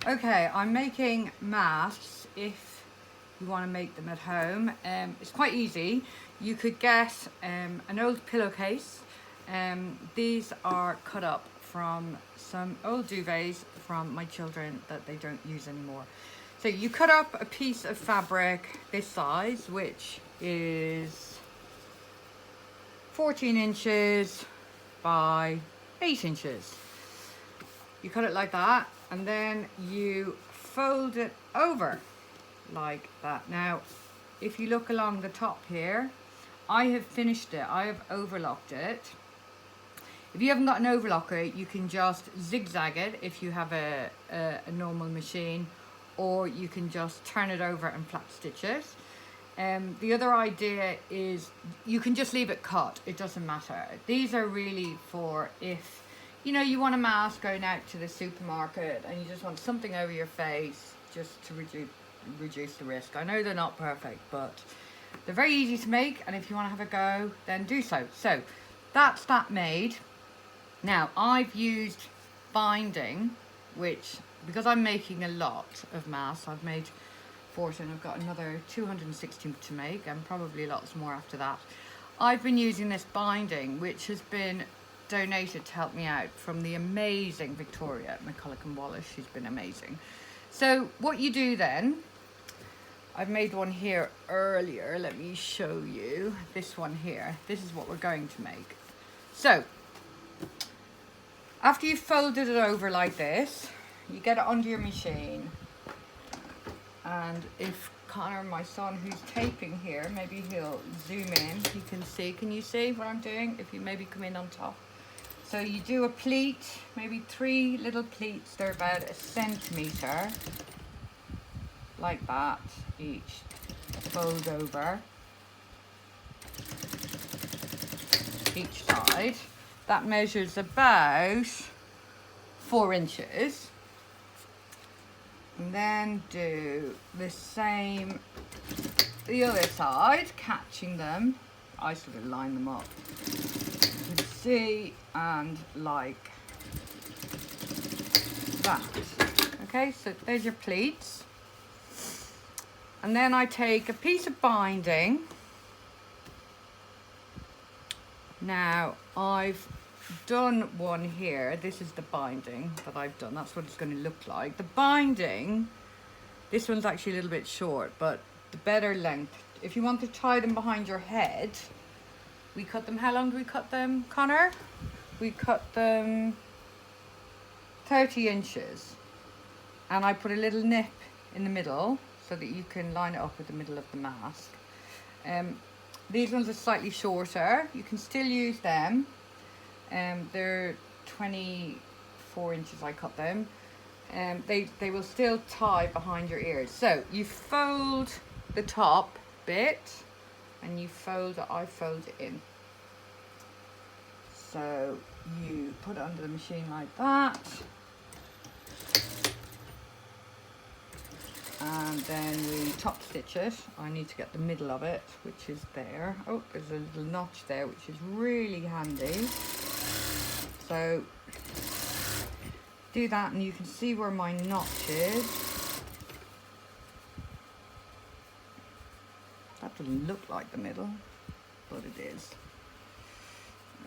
Okay, I'm making masks if you want to make them at home. It's quite easy. You could get an old pillowcase. These are cut up from some old duvets from my children that they don't use anymore. So you cut up a piece of fabric this size, which is 14 inches by 8 inches. You cut it like that, and then you fold it over like that. Now, if you look along the top here, I have finished it. I have overlocked it. If you haven't got an overlocker, you can just zigzag it if you have a normal machine, or you can just turn it over and flat stitch it. The other idea is you can just leave it cut. It doesn't matter. These are really for if you want a mask going out to the supermarket and you just want something over your face just to reduce the risk. I know they're not perfect, but they're very easy to make, and if you want to have a go, then do so. So that's that made. Now I've used binding, which, because I'm making a lot of masks, I've made 14, I've got another 260 to make, and probably lots more after that. I've been using this binding, which has been donated to help me out from the amazing Victoria McCulloch and Wallace. She's been amazing. So what you do then, I've made one here earlier. Let me show you this one here. This is what we're going to make. So after you've folded it over like this, you get it under your machine. And if Connor, my son, who's taping here, maybe he'll zoom in. He can see. Can you see what I'm doing? If you maybe come in on top. So you do a pleat, maybe 3 little pleats. They're about 1 centimetre, like that, each. Fold over each side. That measures about 4 inches. And then do the same the other side, catching them. I sort of line them up. You can see, and like that. Okay, so there's your pleats. And then I take a piece of binding. Now I've done one here. This is the binding that I've done. That's what it's going to look like. The binding, this one's actually a little bit short, but the better length. If you want to tie them behind your head, we cut them, how long do we cut them, Connor? We cut them 30 inches. And I put a little nip in the middle so that you can line it up with the middle of the mask. These ones are slightly shorter. You can still use them. They're 24 inches, I cut them. They will still tie behind your ears. So you fold the top bit and you fold it, I fold it in. So you put it under the machine like that. And then we top stitch it. I need to get the middle of it, which is there. Oh, there's a little notch there, which is really handy. So do that and you can see where my notch is. That doesn't look like the middle, but it is.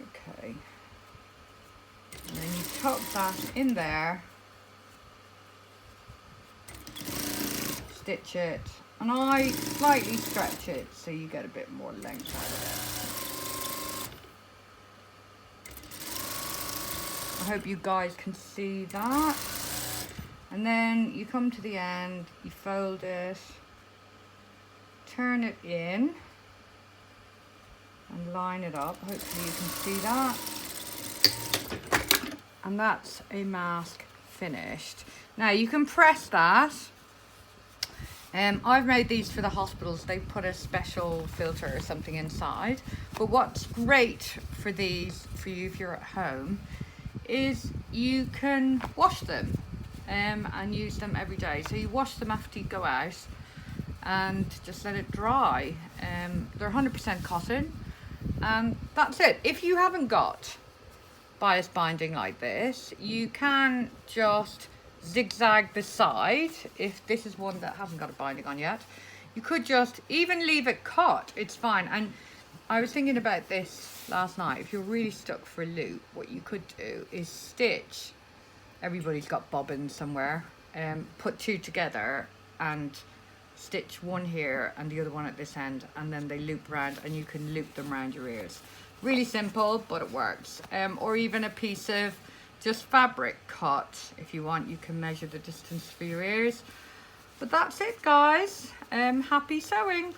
Okay. And then you tuck that in there. Stitch it. And I slightly stretch it so you get a bit more length out of it. I hope you guys can see that. And then you come to the end, you fold it, turn it in, and line it up. Hopefully you can see that. And that's a mask finished. Now you can press that. I've made these for the hospitals. They put a special filter or something inside. But what's great for these, for you if you're at home, is you can wash them and use them every day. So you wash them after you go out and just let it dry. They're 100% cotton, and that's it. If you haven't got bias binding like this, you can just zigzag the side, if this is one that hasn't got a binding on yet, you could just even leave it cut, it's fine. And I was thinking about this last night. If you're really stuck for a loop, what you could do is stitch, everybody's got bobbins somewhere, put two together and stitch one here and the other one at this end, and then they loop around and you can loop them around your ears. Really simple, but it works. Or even a piece of just fabric cut. If you want, you can measure the distance for your ears. But that's it, guys. Happy sewing.